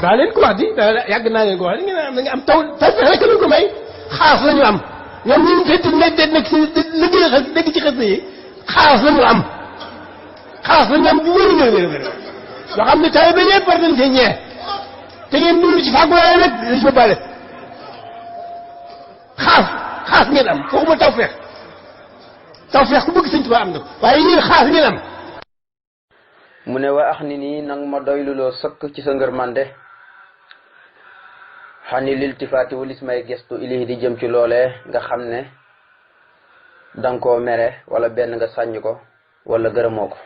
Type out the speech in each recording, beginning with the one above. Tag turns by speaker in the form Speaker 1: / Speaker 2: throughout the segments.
Speaker 1: daa leen ko wax di yàgg naa leen ko wax di ngeen am taw rek lañ ko may xaas la ñu am ñoom ñu fekk nekk si li gën a xas dégg ci xas yi xaas la ñu am xaas la ñu am bu wér wér wér yoo xam ne taw bi ñëpp war nañ see ñee te ngeen dund ci fàggulaay rek dañ fa bale xaas ngeen am waxuma tawfeex ku bëgg sëñ Tuubaa am na waaye yéen xaas ngeen am.
Speaker 2: mu ne wa ax ni nii nang ma doyluloo sëkk ci sa ngërmande xani liltifaati walis may gestu ilii di jëm ci loolee nga xam ne danga koo mere wala benn nga sàññ ko wala gërëmoo ko.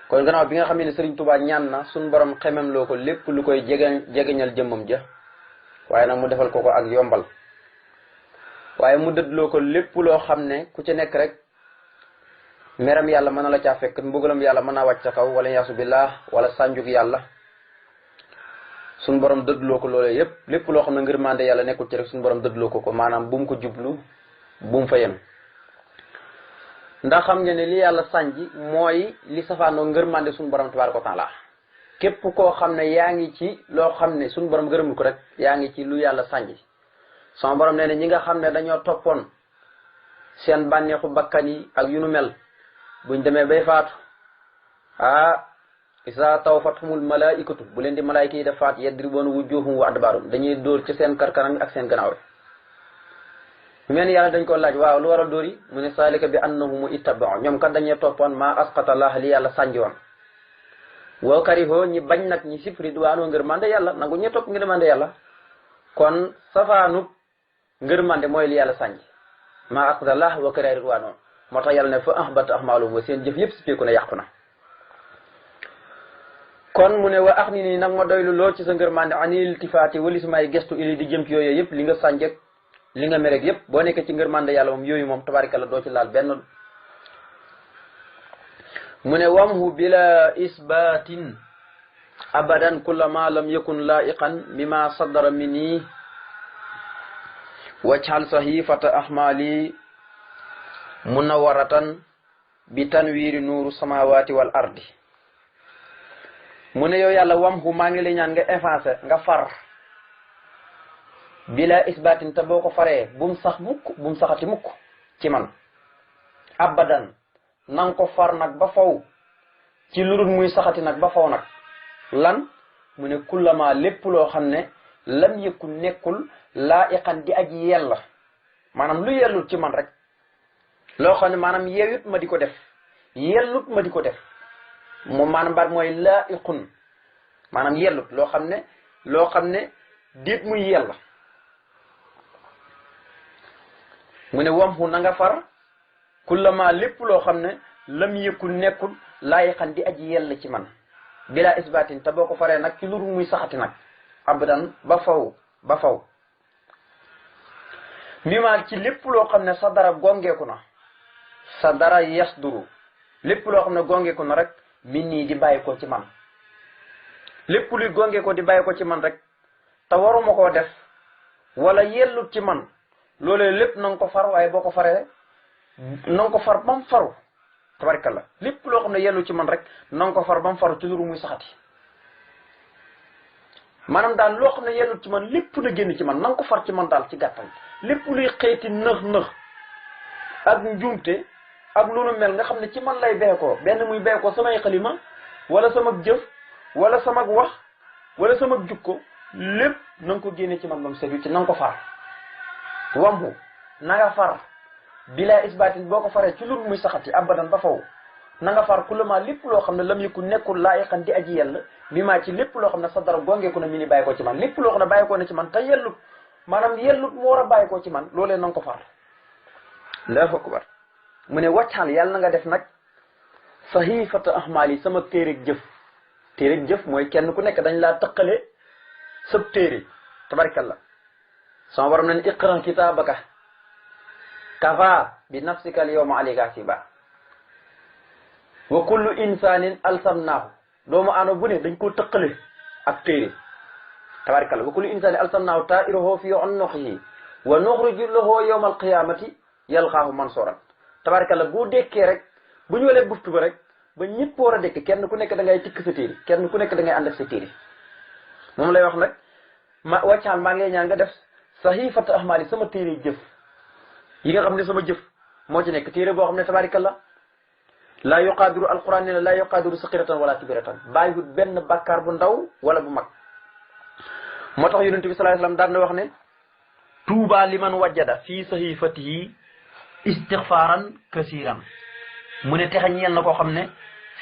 Speaker 2: kon gannaaw bi nga xam ne Sëriñ Tuubaa ñaan na suñ borom xemem loo ko lépp lu koy jegeñal jëmmam ja waaye nag mu defal ko ak yombal waaye mu dëddloo ko lépp loo xam ne ku ci nekk rek meram yàlla mën na la caa fekk mbugalam yàlla mën naa wàcc sa kaw wala yaasu billah wala sànjuk yàlla suñ borom dëddloo ko loolee yépp lépp loo xam ne ngërmande yàlla nekkul ci rek suñ borom dëddloo ko maanaam bu mu ko jublu bu mu fa yem. ndax xam nga ne li yàlla sànji mooy li safaanoo ngërmande suñ borom tabaaraka wa taala képp koo xam ne yaa ngi ci loo xam ne suñ borom gërëmul ko rek yaa ngi ci lu yàlla sànji. sama borom nee na ñi nga xam ne dañoo toppoon seen bànneexu bakkan yi ak yu nu mel buñ demee bay faatu isa tawfathumul malaikatu bu leen di malaayika yi def faat yadribuuna wujuhum wa adbaarum dañuy dóor ci seen karkanam yi ak seen gannaaw yi mel ni yàlla dañ ko laaj waaw lu waral dóor yi mu ne saalika bi annahum ittaba'u ñoom kat dañee toppoon maa asqata Allah li yàlla sànji woon wa karihoo ñi bañ nag ñi sif ridwaanoo ngërmande yàlla nangu ñe topp ngërmande yàlla kon safaanub ngërmande mooy li yàlla sànji maa asqata Allah wa kariha ridwaanoo moo tax yàlla ne fa ahbata ahmaalahum wa seen jëf yëpp si peeku na yàqu na. kon mu ne wa ax ni nii nag ma doylu lool ci sa ngërmande ani iltifaati walis may gestu ili di jëm ci yooyu yëpp li nga sànjeg li nga mereg yëpp boo nekkee ci ngërmande yàlla moom yooyu moom tabaarikalla doo ci laal benn. mu ne wamhu bila isbatin abadan kullama lam yakun laiqan bima saddara minni wajhal sahifata ahmali munawwaratan bi tanwiiri nuuru samawati wal ardi. mu ne yow yàlla wamhu maa ngi lay ñaan nga effacé nga far bila isbatin te boo ko faree bum sax mukk bum saxati mukk ci man abadan nang ko far nag ba faw ci lurul muy saxati nag ba faw nag lan mu ne kullama lépp loo xam ne lam yëkku nekkul laa iqan di aji yella maanaam lu yellut ci man rek loo xam ne maanaam yeewut ma di ko def yellut ma di ko def moom maanaam baat mooy laa iqun maanaam yellut loo xam ne déet muy yella mu ne wamhu na nga far kullama lépp loo xam ne lam yëkkul nekkul laayiqan di aji yell ci man bila isbatin te boo ko faree nag ci luru muy saxati nag abadan ba faw mi ma ci lépp loo xam ne sa dara gongeeku na sa dara yasduru lépp loo xam ne gongeeku na rek min nii di bàyyi ko ci man lépp luy gongeeku di bàyyi ko ci man rek te waruma koo def wala yellut ci man loolee lépp na nga ko far waaye boo ko faree na nga ko far ba mu faru tabarikalla lépp loo xam ne yellu ci man rek na nga ko far ba mu faru ci luru muy saxati maanaam daal loo xam ne yellut ci man lépp na génn ci man na nga ko far ci man daal ci gàttal lépp luy xeeti nëx ak njuumte ak lu nu mel nga xam ne ci man lay beekoo benn muy beekoo samay xalima wala sama jëf wala sama wax wala sama jukko lépp na nga ko génne ci man ba mu setu ci na nga ko far wamhu na nga far bila isbatin boo ko faree ci lur muy saxati abadan ba faw na nga far kulama lépp loo xam ne lam yëkku nekkul laayiqan di aji yell bi maa ci lépp loo xam ne sa dara gongeeku na mi ni bàyyi ko ci man lépp loo xam ne bàyyi ko na ci man te yellut maanaam yellut mu war a bàyyi ko ci man loolee na nga ko far Allahu akbar mu ne wàccal yàlla na nga def nag sahifata ahmaal yi sama téereg jëf mooy kenn ku nekk dañ laa tëqale sab téere tabarakallah sama borom nañ iqra kitaabaka kafa bi nafsika al yawma alayka hasiba wa kullu insanin alsamnaahu doomu aadama bu ne dañ koo tëqale ak téere tabaarkalla wa kullu insanin alsamnaahu taa'irahu fi unuqihi wa nuxriju lahu yawma alqiyamati yalqaahu mansuuran tabaarkalla boo dekkee rek bu ñu walee buftu ba rek ba ñëpp war a dekk kenn ku nekk da ngay tikk sa téere kenn ku nekk da ngay ànd ak sa téere moom lay wax nag ma wàccaal maa ngi lay ñaan nga def sahiifata ahmaali sama téere jëf yi nga xam ne sama jëf moo ci nekk téere boo xam ne tabaarkalla laa yuqaadiru alquran ne laa yuqaadiru saxiratan wala kibiratan bàyyiwut benn bàkkaar bu ndaw wala bu mag moo tax yonent bi sallallahu alayhi wasallam daan na wax ne tuuba liman wajjada fii sahiifatihi istixfaaran kasiran mu ne texe ñeel na koo xam ne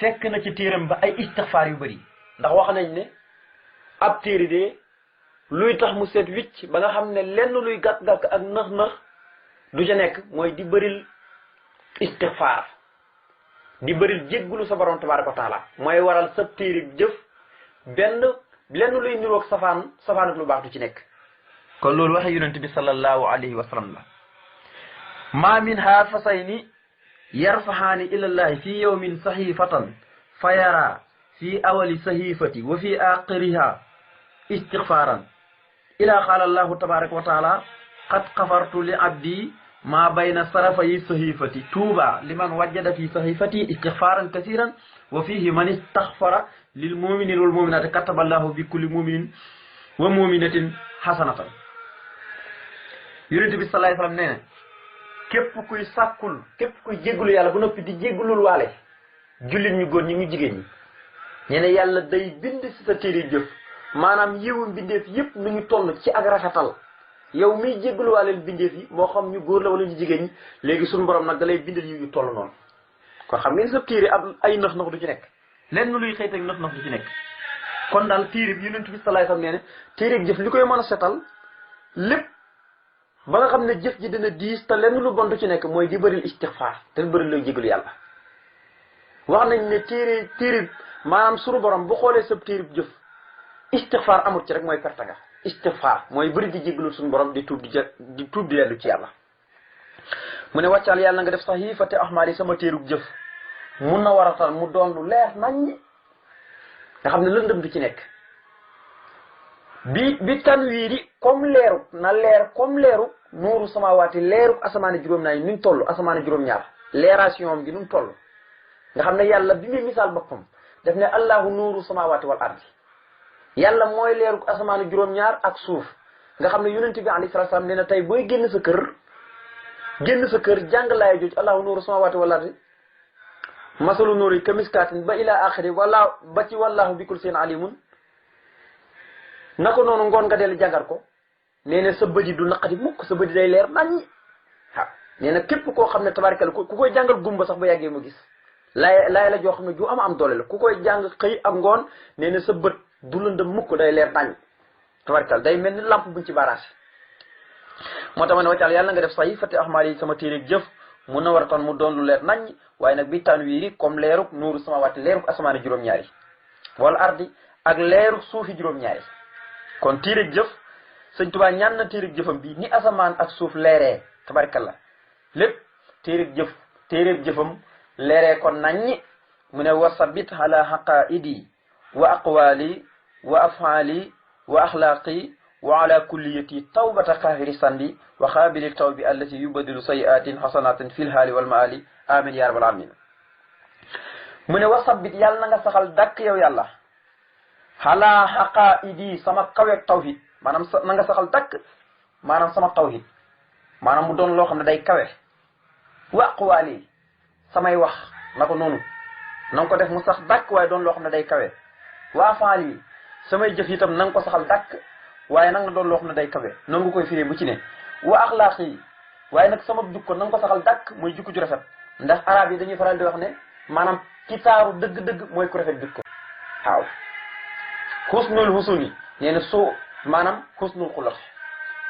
Speaker 2: fekk na ci téeram ba ay istixfaar yu bëri ndax wax nañ ne ab téere de luy tax mu seet wicc ba nga xam ne lenn luy gàkk-gàkk ak nëx-nëx du ca nekk mooy di bëril istixfaar di bëril jéggulu sa borom tabaaraka wa taala mooy waral sa téere jëf lenn luy niroog safaan ak lu baax du ci nekk kon loolu waxe yonent bi sallallahu alayhi wa sallam la ma min haafasayni yarfahaani ilallahi fi yawmin sahifatan fa yara fi awali sahifati wa fi aaxiriha istixfaaran ila qaala allahu tabaraka wa taala qad xafartu li abdi ma bayna sarafayi sahifati tuuba liman wajjada fi sahifati istixfaaran kasiran wa fihi man istaxfara lil muminina wal muminati kataba allahu bi kulli muminin wa muminatin xasanatan yonent bi salaay salaam nee na képp kuy sàkkul képp kuy jéggulu yàlla bu noppi di jéggulul waale jullit ñu góor ñi ñu jigéen ñi ñene yàlla day bind ci sa téere jëf maanaam yiwu mbindeef yépp nu ñu toll ci ak rafetal yow miy jéggulu waaleel mbindeef yi moo xam ñu góor la wala ñu jigéen ñi léegi suñu borom nag da lay bindal yiw yu toll noonu kon xam ngeen sa téere ab ay nax-nax du ci nekk lenn luy xëy teg nax-nax du ci nekk kon daal téere bi yonent bi salaay salaam nee ne téere jëf li koy mën a setal lépp ba nga xam ne jëf ji dina diis te lenn lu bon du ci nekk mooy di bëril istixfaar te bëril lay jégalu yàlla wax nañ ne téere maanaam sunu borom bu xoolee sa téere jëf istixfaar amut ci rek mooy perte nga istixfaar mooy bëri di jégalu suñu borom di tuub di dellu ci yàlla mu ne wàccal yàlla nga def sahiifati ahmaali sama téerug jëf mun na war a tal mu doon lu leer nañ nga xam ne lëndëm du ci nekk bi tanwiiri comme leeru na leer comme leeru nuuru samawaati leeru asamaani juróom-ñaar yi nuñ toll asamaani juróom-ñaar leeration gi nuñ toll nga xam ne yàlla bi muy misaal boppam daf ne allahu nuuru samawaati wal ardi yàlla mooy leeru asamaani juróom-ñaar ak suuf nga xam ne yonent bi alayhi salaatu salaam nee na tey booy génn sa kër jàng laay jooj allahu nuuru samawaati wal ardi masalu nuuri kamiskaatin ba ila axiri wala ba ci wallahu bikul seen alimun na ko noonu ngoon nga dellu jàngat ko nee na sa bëdi du naqati mukk sa bëdi day leer naññi waaw nee na képp koo xam ne tabaarkalla ku koy jàngal gumba sax ba yàggee mu gis laay la joo xam ne ju am doole la ku koy jàng xëy ak ngoon nee na sa bët du lëndëm mukk day leer naññ tabaarkalla day mel ni lampe buñ ci barrage moo tax ma ne waccal yàlla nga def sahiifati ahmaali yi sama téere jëf mun na war a tan mu doon lu leer naññ waaye nag bi tanwiiri comme leeruk nuuru samawaati leeruk asamaani juróom-ñaari wala ardi ak leeruk suufi juróom-ñaari kon téere jëf sëñ Tuubaa ñaan na téere jëfam bi ni asamaan ak suuf leeree tabarkalla lépp téere jëfam leeree kon naññi mu ne wa sabit ala haqaidi wa aqwali wa afali wa axlaaqi wa ala kulliyati tawbata xaahiri sandi wa xaabili tawbi allati yubadilu sayiatin xasanatin fil haali wal maali amin ya rabbal alamin mu ne wa sabit yàlla na nga saxal dàkk yow yàlla xalaa xaqaidi sama kaweeg tawhid maanaam na nga saxal dàkk maanaam sama tawhid maanaam mu doon loo xam ne day kawe wa aqwaali samay wax na ko noonu na nga ko def mu sax dàkk waaye doon loo xam ne day kawe wa afaali samay jëf itam na nga ko saxal dàkk waaye nag na doon loo xam ne day kawe noonu nga koy firee bu ci ne wa axlaaq yi waaye nag sama jukko na nga ko saxal dàkk mooy jukko ju rafet ndax arab yi dañuy faral di wax ne maanaam ki taaru dëgg-dëgg mooy ku rafet jukko waaw xusnul husuni nee na soo maanaam xusnul xulaq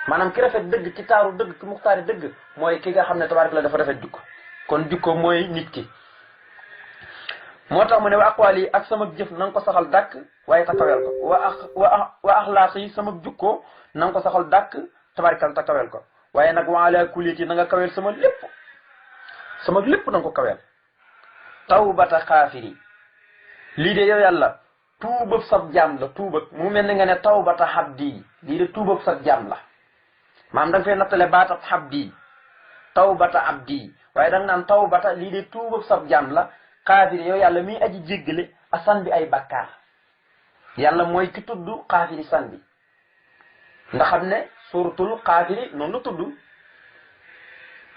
Speaker 2: maanaam ki rafet dëgg ki taaru dëgg ki muxtaari dëgg mooy ki nga xam ne tabaaraka la dafa rafet jukko kon jukko mooy nit ki moo tax mu ne wa aqwaal yi ak sama jëf na nga ko saxal dàkk waaye ta kaweel ko wa axlaaq yi sama jukko na nga ko saxal dàkk tabarikal ta kawel ko waaye nag wa ala kulliyati na nga kawel sama lépp na nga ko kawel tawbata xaafiri lii de yow yàlla tuubab sab jaam la tuubab mu mel ni nga ne tawbata xabdi lii de tuubab sab jaam la maam da nga fay nattale baatab xabdi tawbata abdi waaye da nga naan tawbata lii de tuubab sab jaam la xaafiri yow yàlla miy aji jéggale a san bi ay bakkaar yàlla mooy ki tudd xaafiri san bi nga xam ne suratul xaafiri noonu la tudd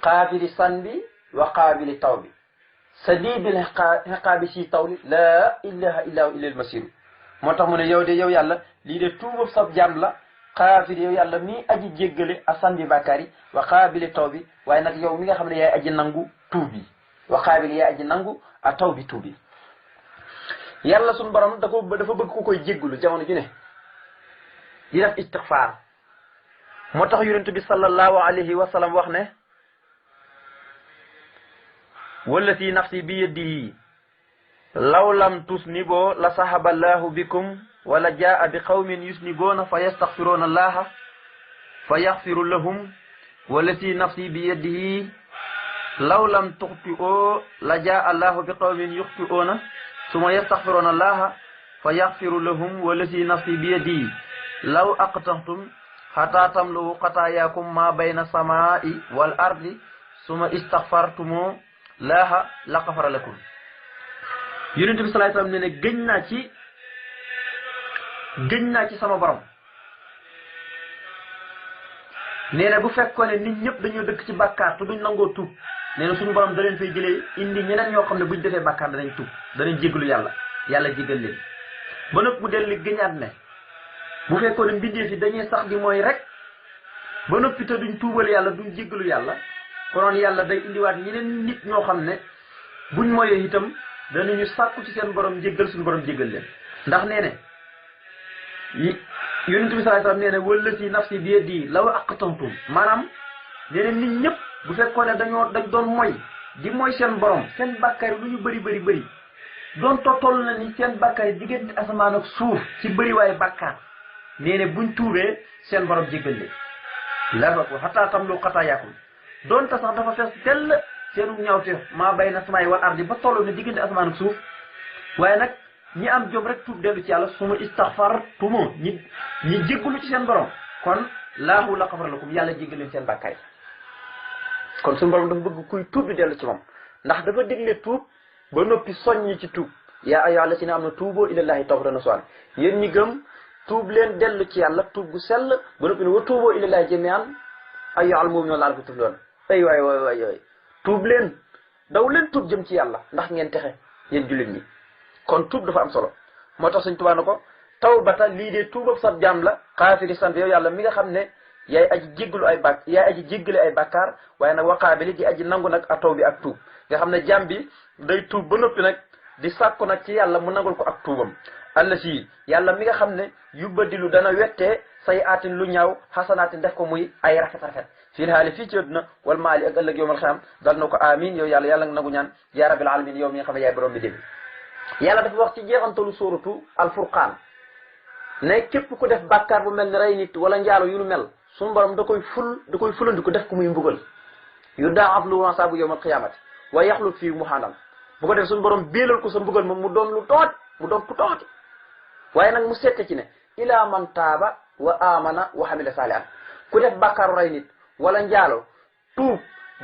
Speaker 2: xaafiri san bi wa qaabili taw bi sadidil xaqaabi si tawli laa ilaha illa hu ilal masiru moo tax mu ne yow de yow yàlla lii de tuubab sab jaam la xaafiri yow yàlla mi aji jéggale a san bi bàkkaar yi wa qaabili taw bi waaye nag yow mi nga xam ne yaay aji nangu tuub bi wa qaabili yaay aji nangu a taw bi tuub bi yàlla suñu borom dafa bëgg ku koy jéggalu jamono ju ne di def istixfaar moo tax yonent bi sallallahu alayhi wa sallam wax ne wallati nafsi bi yadihi law lam tusniboo la sahaba llahu bikum wala jaa bi qawmin yusniboona fa yastaxfiroona allaha fa yaxfiru lahum wallati nafsi bi yadihi law lam tuxti'oo la jaa allahu bi qawmin yuxti'oona suma yastaxfiroona allaha fa yaxfiru lahum wallati nafsi bi yadihi law aqtaxtum xataa tamlu xataayaakum ma bayna samaa'i wal ardi suma istaxfartumoo laaha la xafara lakum yonent bi salaay salaam ne ne gëñ naa ci sama borom nee na bu fekkoon ne nit ñëpp dañoo dëkk ci bàkkaar te duñ nangoo tuub nee na suñu borom da leen fay jëlee indi ñeneen ñoo xam ne buñ defee bàkkaar danañ tuub danañ jéggalu yàlla jéggal leen ba noppi mu delli gëñaat ne bu fekkoon ne mbindeef yi dañuy sax di mooy rek ba noppi te duñ tuubal yàlla duñ jéggalu yàlla konoon yàlla day indiwaat ñeneen nit ñoo xam ne buñ moyee itam danañu sàkku ci seen borom jéggal suñu borom jéggal leen ndax nee ne yonent bi sallallahu alayhi wasallam nee ne wallati nafsi bi yadi law aqtamtum maanaam nee ne nit ñëpp bu fekkoon ne dañ doon moy di mooy seen borom seen bàkkaar yi lu ñu bëri doon toll na ni seen bàkkaar yi diggante asamaan ak suuf ci bëri waaye bàkkaar nee ne buñ tuubee seen borom jéggal leen la ko xataa tam lu xataa yaakum doonte sax dafa fees tell seenu ñaawte maa bay na samaay wal ardi ba toll ne diggante asamaan ak suuf waaye nag ñi am jom rek tuub dellu ci yàlla suma istaxfartumu ñi jéggalu ci seen borom kon laahu la xafara lakum yàlla jéggal leen seen bàkkaay kon suñu borom dafa bëgg kuy tuub di dellu ci moom ndax dafa digle tuub ba noppi soññi ci tuub yaa ayyuhaa llaziina aamanu tuubuu ilallaahi tawbatan nasuuhan yéen ñi gëm tuub leen dellu ci yàlla tuub gu sell ba noppi ne wa tuubuu ilallaahi jamii'an ayyuhal mu'minuuna la'allakum tuflihuun ay waay tuub leen daw leen tuub jëm ci yàlla ndax ngeen texe yéen jullit ñi kon tuub dafa am solo moo tax Sëñ Tuubaa na ko tawbata lii de tuubab sab jaam la xaafiri sant yow yàlla mi nga xam ne yaay aji jéggale ay bàkkaar waaye nag waqaabili di aji nangu nag a taw bi ak tuub nga xam ne jaam bi day tuub ba noppi nag di sàkku nag ci yàlla mu nangul ko ak tuubam alla si yàlla mi nga xam ne yubbadilu dana wettee say aatin lu ñaaw xasanaatin def ko muy ay rafet fii xaali fii ci àdduna wal maali ak ëllëg yowmal xiyaam dal na ko amin yow yàlla nga nagu ñaan yaa rabbil alamin yow mi nga xam ne yaay borom bi dégg yàlla dafa wax ci jeexantalu sóoratu alfurqaan ne képp ku def bàkkaar bu mel ni rey nit wala njaalo yu nu mel suñu borom da koy fulandiku def ko muy mbugal yu daa'af lahu asaabu yowmal qiyaamati wa yaxlud fii muhaanan bu ko def suñu borom béelal ko sa mbugal moom mu doon ku tooti waaye nag mu sette ci ne ila man taaba wa amana wa hamila saalihan ku def bàkkaaru rey nit wala njaalo tuub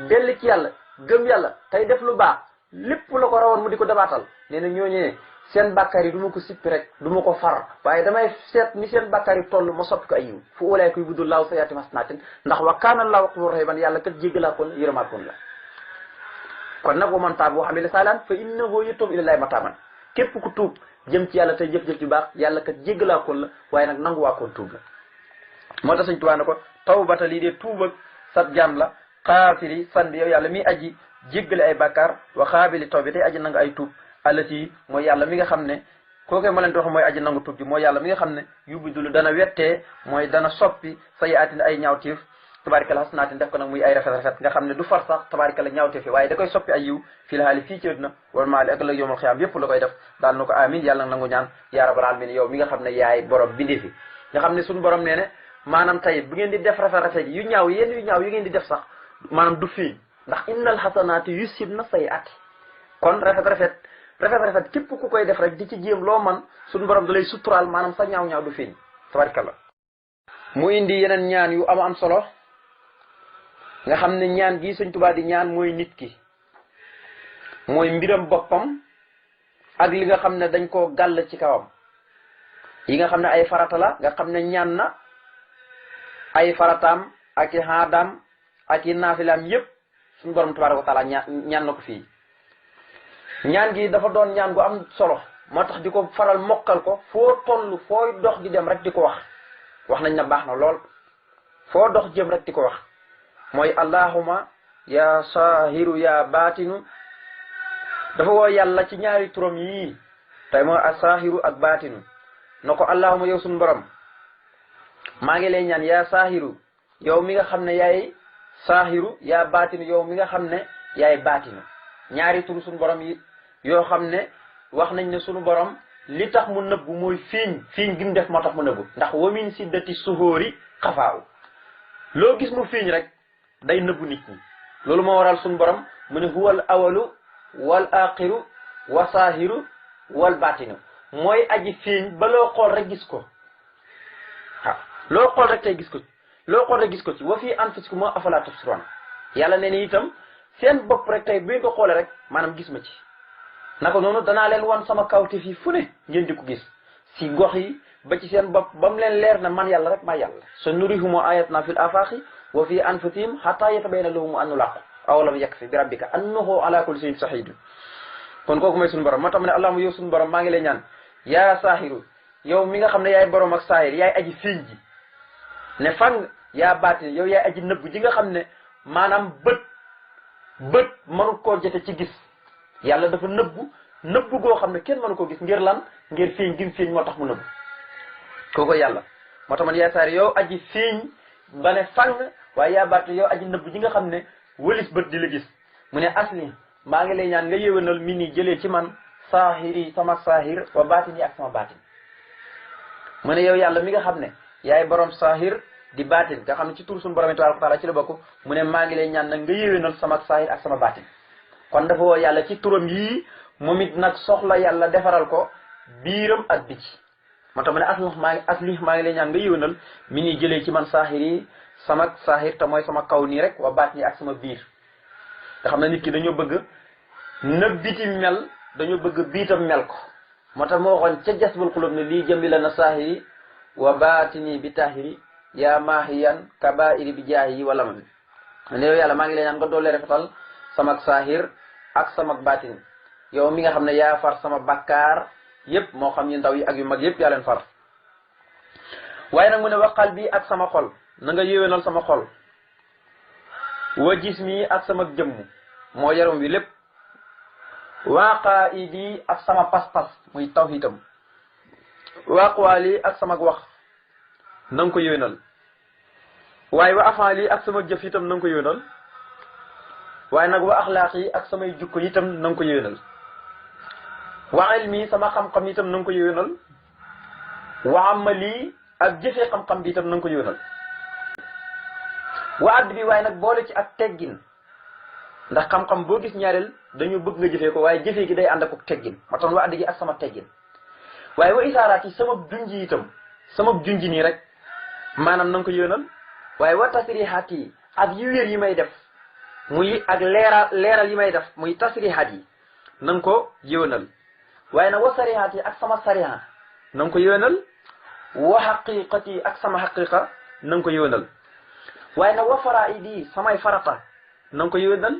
Speaker 2: delli ci yàlla gëm yàlla tey def lu baax lépp la ko rawoon mu di ko dabaatal nee na ñooñee seen bàkkaar yi du ma ko sippi rek du ma ko far waaye damay seet ni seen bàkkaar yi toll ma soppi ko ay yiw fu ulaay koy buddu laaw sayaati masnaatin ndax wa kaana laahu ghafurur rahiiman yàlla kat jéggalaa koon yërëmaa koon la kon nag wa man taaba wa amila saalihan fa innahu yatuubu ilallaahi mataaban képp ku tuub jëm ci yàlla tey jëf-jëf ju baax yàlla kat jéggalaa koon la waaye nag nangu waa koon tuub la moo tax Sëñ Tuubaa ne ko tawbata lii de tuub ak sab jaam la xaafiri san bi yow yàlla mi aji jéggale ay bàkkaar wa xaabili taw bi tey aji nangu ay tuub allati mooy yàlla mi nga xam ne kooke ma leen di wax mooy aji nangu tuub ji mooy yàlla mi nga xam ne yubidulu dana wettee mooy dana soppi sayyi'aatin ay ñaawteef tabaarikalla hasanaatin def ko nag muy ay rafet nga xam ne du far sax tabaarikalla ñaawteef yi waaye da koy soppi ay yiw fii la xaali fii ci àdduna wal maali ak ëllëg yawmal xiyaam yépp la koy def daal na ko amin yàlla nag nangu ñaan yaa rabbal aalamiin yow mi nga xam ne yaay borom bindee fi nga xam ne suñu borom nee ne maanaam tey bu ngeen di def rafet yu ñaaw yu ñaaw yu ngeen di def sax maanaam du feeñ ndax innal xasanaati yusibna sayyi'aati kon rafet képp ku koy def rek di ci jéem loo man suñu borom da lay suturaal maanaam sa ñaaw du feeñ tabarkalla mu indi yeneen ñaan yu am solo nga xam ne ñaan gi Sëñ Tuubaa di ñaan mooy nit ki mooy mbiram boppam ak li nga xam ne dañ koo gàll ci kawam yi nga xam ne ay farata la nga xam ne ñaan na ay farataam ak i haadaam ak i naafilaam yépp suñu borom tabaaraka wa taala ñaan na ko fii ñaan gi dafa doon ñaan gu am solo moo tax di ko faral mokkal ko foo toll fooy dox di dem rek di ko wax nañ na baax na lool foo dox jëm rek di ko wax mooy allahuma ya saahiru ya baatinu dafa woo yàlla ci ñaari turam yii tey mooy asaahiru ak baatinu na ko allahuma yow suñu borom maa ngi lay ñaan yaa saahiru yow mi nga xam ne yaay saahiru yaa baatinu yow mi nga xam ne yaay baatinu ñaari tur suñu borom yi yoo xam ne wax nañ ne suñu borom li tax mu nëbbu mooy fiiñ gi mu def moo tax mu nëbbu ndax wamin siddati suhóori xafaaw loo gis mu fiiñ rek day nëbbu nit ñi loolu moo waral suñu borom mu ne huwal awalu wal axiru wa saahiru wal baatinu mooy aji fiiñ ba loo xool rek gis ko waaw loo xool rek tey gis ko loo xool rek gis ko ci wa fii anfusikum afalaa tubsiruun yàlla ne ni itam seen bopp rek tey bu ngeen ko xoolee rek maanaam gis ma ci naka noonu danaa leen wan sama kawte fii fu ne ngeen di ko gis si gox yi ba ci seen bopp ba mu leen leer na man yàlla rek maa yàlla sa nurihum ayatina fil afaqi wa fi anfusihim hatta yatabayyana lahum annal haqq aw lam yakfi bi rabbika annahu ala kulli shay'in shahid kon kooku mooy suñu borom moo tax mu ne allahumma yow suñu borom maa ngi lay ñaan yaa saahiru yow mi nga xam ne yaay borom ak saahir yaay aji fiiñ ji ne fang yaa baatin yow yaay aji nëbb ji nga xam ne maanaam bët mënu koo jote ci gis yàlla dafa nëbbu goo xam ne kenn mënu koo gis ngir lan ngir fiiñ gim fiiñ moo tax mu nëbbu kooku yàlla moo tax man yaa saahir yow aji fiiñ ba ne fang waaye yaa baatin yow aji nëbb ji nga xam ne wëlis bët di la gis mu ne asli maa ngi lay ñaan nga yéwénal mi ni jëlee ci man saahiri sama saahir wa baatini ak sama baatin mu ne yow yàlla mi nga xam ne yaay borom saahir di baatin nga xam ne ci tur suñu borom tabaaraka wa taala ci la bokk mu ne maa ngi lay ñaan nag nga yéwénal sama saahir ak sama baatin kon dafa woo yàlla ci turam yii moom it nag soxla yàlla defaral ko biiram ak biti moo tax mu ne asli maa ngi lay ñaan nga yéwénal mi ni jëlee ci man saahiri sama saahir te mooy sama kaw nii rek wa baatini ak sama biir nga xam ne nit ki dañoo bëgg na biti mel dañoo bëgg biitam mel ko moo tax moo waxoon ca jasbul xulub ne lii jëmbi la na saahiri wa baatini bi taahiri yaa maahiyan kabairi bi jaahi wala man ne yow yàlla maa ngi lay ñaan nga doole rafetal sama saahir ak sama baatin yow mi nga xam ne yaa far sama bakkaar yépp moo xam yu ndaw yi ak yu mag yépp yaa leen far waaye nag mu ne waqal bi ak sama xol na nga yéwénal sama xol wa jismi ak sama jëmm moo yaram wi lépp waaqaa idi ak sama pas-pas muy tawhidam waaqwaali ak sama wax na nga ko yéwénal waaye wa afaali ak sama jëf itam na nga ko yéwénal waaye nag wa axlaaq yi ak samay jukko itam na nga ko yéwénal wa ilmi sama xam-xam itam na nga ko yéwénal wa amali ak jëfee xam-xam bi itam na nga ko yéwénal wa add bi waaye nag boole ci ak teggin ndax xam-xam boo gis ñaareel dañu bëgg nga jëfee ko waaye jëfee gi day ànd ak teggin moo tax wa add gi ak sama teggin waaye wa isaaraat yi sama junji itam sama junji nii rek maanaam na nga ko yéwénal waaye wa tasrihaat yi ak yu wér yi may def muy ak leeral yi may def muy tasrihaat yi na nga ko yéwénal waaye nag wa sarihaat yi ak sama sariha na nga ko yéwénal wa xaqiqat yi ak sama xaqiqa na nga ko yéwénal waaye nag wa faraid yi samay farata na nga ko yéwénal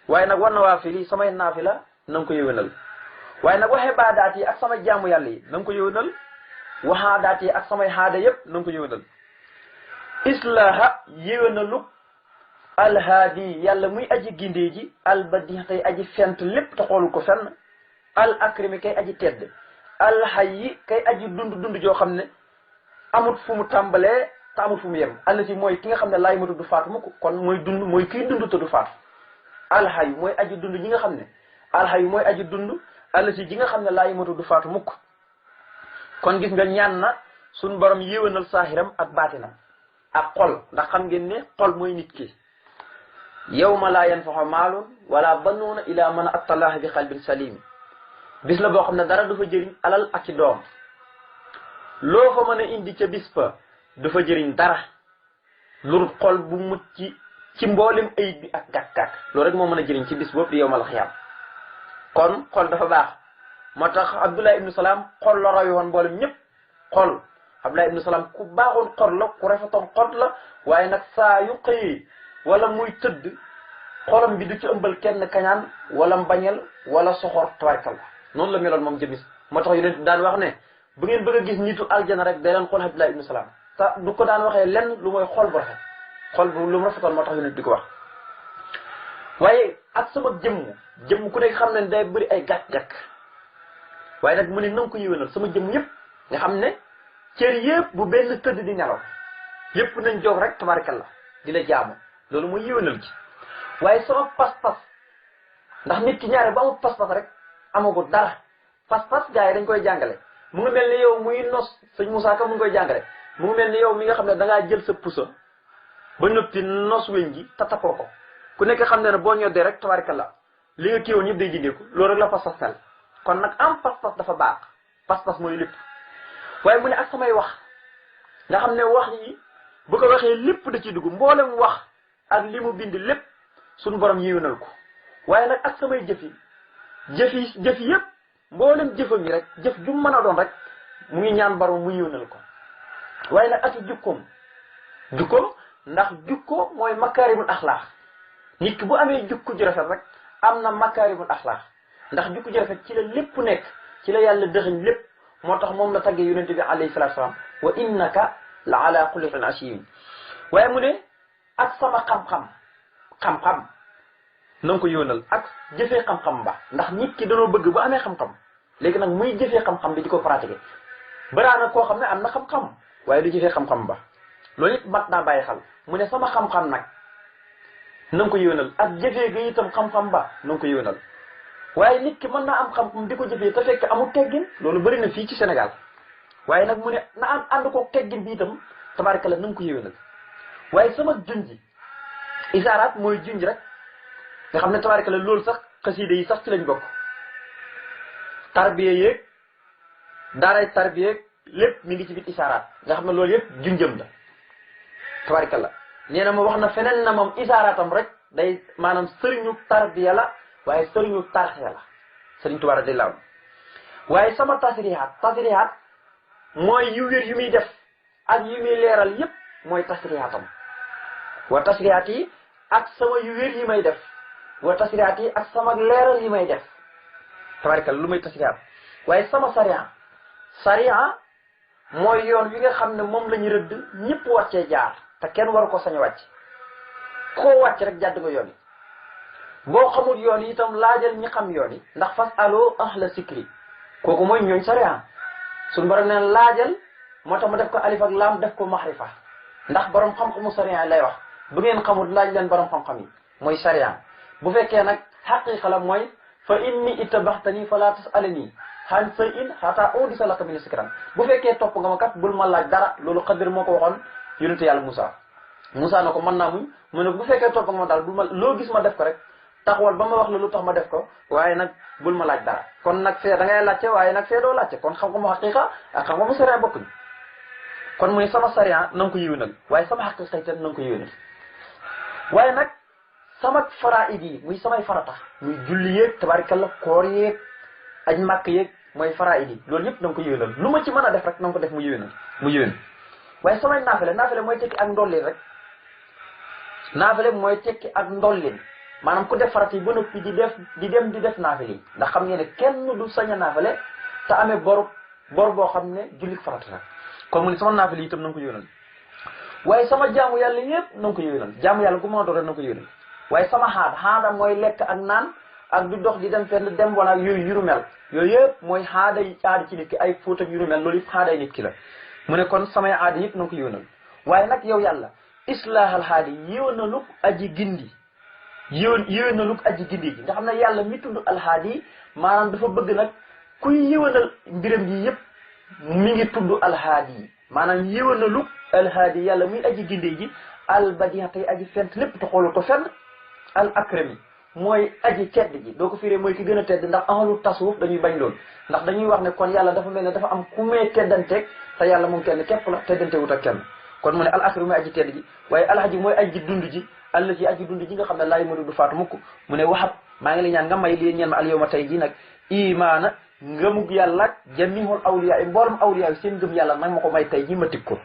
Speaker 2: waaye nag wa nawaafil yi samay naafila na nga ko yéwénal waaye nag wa xibaadaat yi ak sama jaamu yàlla yi na nga ko yéwénal wa xaadaat yi ak samay xaada yépp na nga ko yéwénal islaha yéwénalu alhaadi yàlla muy aji gindee ji albadi tey aji fent lépp te xoolul ko fenn al akrimi kay aji tedd alxayyi kay aji dund joo xam ne amut fu mu tàmbalee te amut fu mu yem allati mooy ki nga xam ne laay matu du faatu mukk kon mooy dund mooy kiy dund te du faatu alxayyu mooy aji dund ji nga xam ne alxayyu mooy aji dund allati ji nga xam ne laay matu du faatu mukk kon gis nga ñaan na suñ borom yéwénal saahiram ak baatinam ak xol ndax xam ngeen ne xol mooy nit ki yawma laa yanfaxu maalun wala banuuna ila man attallaha bi qalbin salim bis la boo xam ne dara du fa jëriñ alal ak ci doom loo fa mën a indi ca bis fa du fa jëriñ dara lu xol bu mucc ci mboolem ayib bi ak gàkk-gàkk loolu rek moo mën a jëriñ ci bis boobu di yawmal xiyaam kon xol dafa baax moo tax Abdullah ibnu Salaam xol la rawi woon mboolem ñëpp xol Abdullah ibnu Salaam ku baaxoon xol la ku rafetoon xol la waaye nag saa yu xëyee wala muy tëdd xolam bi du ci ëmbal kenn kañaan wala mbañel wala soxor tabarkal la noonu la meloon moom jëmis moo tax yonent daan wax ne bu ngeen bëgg a gis nitu aljana rek day leen xool Abdullah ibnu Salaam te du ko daan waxee lenn lu mooy xol bu rafet xol bu lu mu rafetoon moo tax yonent di ko wax waaye ak sama jëmm ku nekk xam ne day bëri ay gàkk-gàkk waaye nag mu ne na nga ko yéwénal sama jëmm yëpp nga xam ne cër yëpp bu benn tëdd di nelaw yëpp nañ jóg rek tabarkalla di la jaamu loolu mooy yéwénal ci waaye sama pas-pas ndax nit ki ñaare ba amul pas-pas rek amagul dara pas-pas gars yi dañ koy jàngale mu ngi mel ni yow muy nos sëñ Moussa Ka mu ngi koy jàngale mu ngi mel ni yow mi nga xam ne da ngaa jël sa pusa ba noppi nos weñ gi tatakoo ko ku nekk xam ne boo ñoddee rek tabarkalla li nga kii woon ñëpp day jindeeku loolu rek la pas-pas mel kon nag am pas-pas dafa baax pas-pas mooy lépp waaye mu ne ak samay wax nga xam ne wax yi bu ko waxee lépp da ciy dugg mboolem wax ak li mu bind lépp suñu borom yéwénal ko waaye nag ak samay jëf yi yëpp mboolem jëfam yi rek jëf ju mën a doon rek mu ngi ñaan borom mu yéwénal ko waaye nag ak jukkoom ndax jukko mooy makaarimul axlaax nit ki bu amee jukko ju rafet rek am na makaarimul axlaax ndax jukko ju rafet ci la lépp nekk ci la yàlla dëxëñ lépp moo tax moom la taggee yonente bi alayhi salaatu salaam wa innaka la ala xuluqin asiim waaye mu ne ak sama xam-xam na nga ko yóonal ak jëfee xam-xam ba ndax nit ki danoo bëgg bu amee xam-xam léegi nag muy jëfee xam-xam bi di ko pratiquer baraana koo xam ne am na xam-xam waaye du jëfee xam-xam ba loolu it mat naa bàyyi xel mu ne sama xam-xam nag na nga ko yóonal ak jëfee ga itam xam-xam ba na nga ko yóonal waaye nit ki mën naa am xam-xam di ko jëfee te fekk amul teggin loolu bëri na fii ci Sénégal waaye nag mu ne na am ànd ko teggin bi itam tabaarkalla na nga ko yóonal waaye sama junji isaaraat mooy junj rek nga xam ne tabaarkalla loolu sax xasiida yi sax ci lañ bokk tarbiya yeeg daaray tarbiya yeeg lépp mi ngi ci biir isaaraat nga xam ne loolu yëpp junjëm la tabaarkalla nee na ma wax na feneen na moom isaaraatam rek day maanaam sëriñu tarbiya la waaye sëriñu tarxiya la sëriñ Tuubaa radiyallaahu anhu waaye sama tasrihaat mooy yu wér yu muy def ak yu muy leeral yépp mooy tasrihaatam wa tasrihaat yi ak sama yu wér yi may def wa tasrihaat yi ak sama leeral yi may def tabaarkalla lu may tasrihaat waaye sama sariya mooy yoon wi nga xam ne moom la ñu rëdd ñëpp war cee jaar te kenn waru ko sañ a wàcc koo wàcc rek jàdd nga yoon yi boo xamul yoon yi itam laajal ñi xam yoon yi ndax fas aloo ahla sikri kooku mooy ñooñ sariya suñu borom neen laajal moo tax ma def ko alif ak laam def ko maxrifa ndax borom xam-xamu sariya lay wax bu ngeen xamul laaj leen borom xam-xam yi mooy sariya bu fekkee nag xaqiqa la mooy fa inni ittabaxtani fala tasalani xan sa in xataa udisa laka min sikran bu fekkee topp nga ma kat bul ma laaj dara loolu Xadir moo ko waxoon yonente yàlla Moussa na ko mën naa muñ mu ne bu fekkee topp nga ma daal bul ma loo gis ma def ko rek taxawal ba ma wax la lu tax ma def ko waaye nag bul ma laaj dara kon nag fee da ngay laajte waaye nag fee doo laajte kon xam nga mu xaqiqa ak xam nga mu sariya bokkuñ kon muy sama sariya na nga ko yéwénal waaye sama xaqiqa itam na nga ko yéwénal waaye nag sama faraid yi muy samay farata muy julli yeeg tabarikalla koor yeeg aj màkk yeeg mooy faraid yi loolu yëpp na nga ko yéwénal lu ma ci mën a def rek na nga ko def mu yéwénal waaye samay naafale mooy tekki ak ndollin rek naafale mooy tekki ak ndollin maanaam ku def farata yi ba noppi di dem di def naafale yi ndax xam ngeen ne kenn du sañ a naafale te amee bor boo xam ne jullit farata la kon mu ne sama naafale yi itam na nga ko yéwénal waaye sama jaamu yàlla yëpp na nga ko yéwénal jaamu yàlla gu mën a doon rek na nga ko yéwénal waaye sama xaada mooy lekk ak naan ak du dox di dem fenn dem wala yooyu yuru mel yooyu yëpp mooy aada ci nit ki ay fóot ak yuru mel loolu yëpp aaday nit ki la mu ne kon samay aada yëpp na nga ko yéwénal waaye nag yow yàlla islaahal haadi yéwénaluk aji gindi yéwénaluk aji gindi ji nga xam ne yàlla mi tudd alhaadi maanaam dafa bëgg nag kuy yéwénal mbiram yi yëpp mi ngi tudd alhaadi maanaam yéwénaluk alhaadi yàlla muy aji gindee ji albadiha tey aji fent lépp te xoolul ko fenn al akrami mooy aji tedd ji doo ko firee mooy ki gën a tedd ndax ahlu tasawuf dañuy bañ loolu ndax dañuy wax ne kon yàlla dafa mel ne dafa am ku mee teddanteeg te yàlla moom kenn képp la teddante wut ak kenn kon mu ne al akrami mooy aji tedd ji waaye alhaji mooy aji dund ji alla ci aji dund ji nga xam ne laay madu du faatu mukk mu ne waxab maa ngi lay ñaan nga may lii ñeen ma al yawma tey ji nag imaana ngëmug yàlla ak jamihul awliya yi mboolem awliya yi seen ngëm yàlla nag ma ko may tey ji ma tig ko